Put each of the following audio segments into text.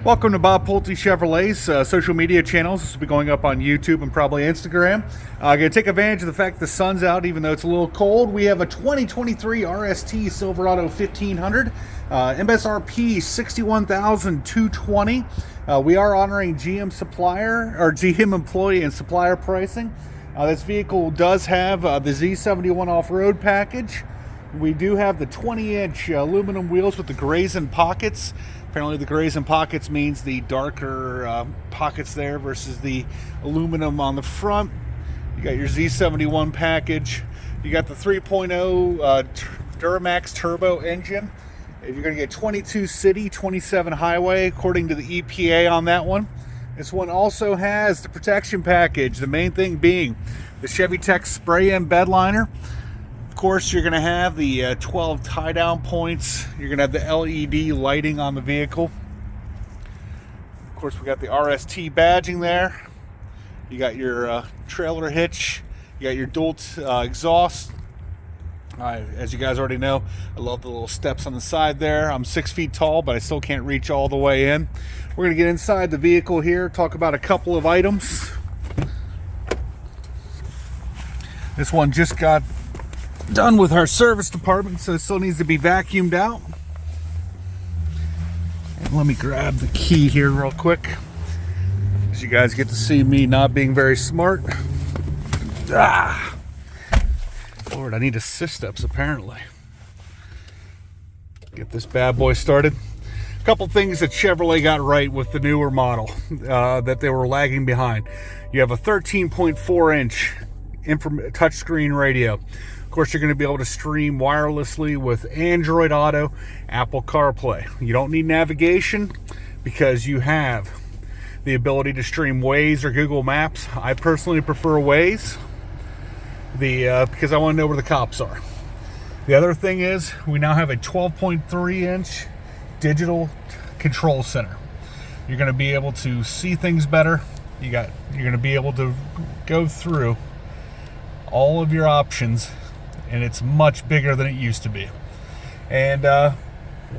Welcome to Bob Pulte Chevrolet's social media channels. This will be going up on YouTube and probably Instagram. Going to take advantage of the fact the sun's out, even though it's a little cold. We have a 2023 RST Silverado 1500, MSRP $61,220. We are honoring GM Supplier or GM Employee and Supplier pricing. This vehicle does have the Z71 off-road package. We do have the 20-inch aluminum wheels with the grazen pockets. Apparently the grazen pockets means the darker pockets there versus the aluminum on the front. You got your Z71 package. You got the 3.0 Duramax turbo engine. You're going to get 22 city, 27 highway, according to the EPA on that one. This one also has the protection package, the main thing being the Chevy Tech spray-in bed liner. Of course, you're going to have the 12 tie-down points. You're going to have the LED lighting on the vehicle. Of course, we got the RST badging there. You got your trailer hitch. You got your dual exhaust. As you guys already know, I love the little steps on the side there. I'm 6 feet tall, but I still can't reach all the way in. We're going to get inside the vehicle here, talk about a couple of items. This one just got done with our service department, so it still needs to be vacuumed out. And let me grab the key here real quick, as you guys get to see me not being very smart. Lord, I need assist steps apparently. Get this bad boy started. A couple things that Chevrolet got right with the newer model that they were lagging behind. You have a 13.4-inch touchscreen radio. Of course, you're going to be able to stream wirelessly with Android Auto, Apple CarPlay. You don't need navigation because you have the ability to stream Waze or Google Maps. I personally prefer Waze because I want to know where the cops are. The other thing is we now have a 12.3-inch digital control center. You're going to be able to see things better. You're going to be able to go through all of your options, and it's much bigger than it used to be. And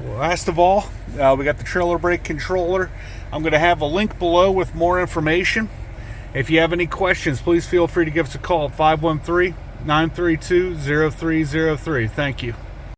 last of all, we got the trailer brake controller. I'm going to have a link below with more information. If you have any questions, please feel free to give us a call at 513-932-0303. Thank you.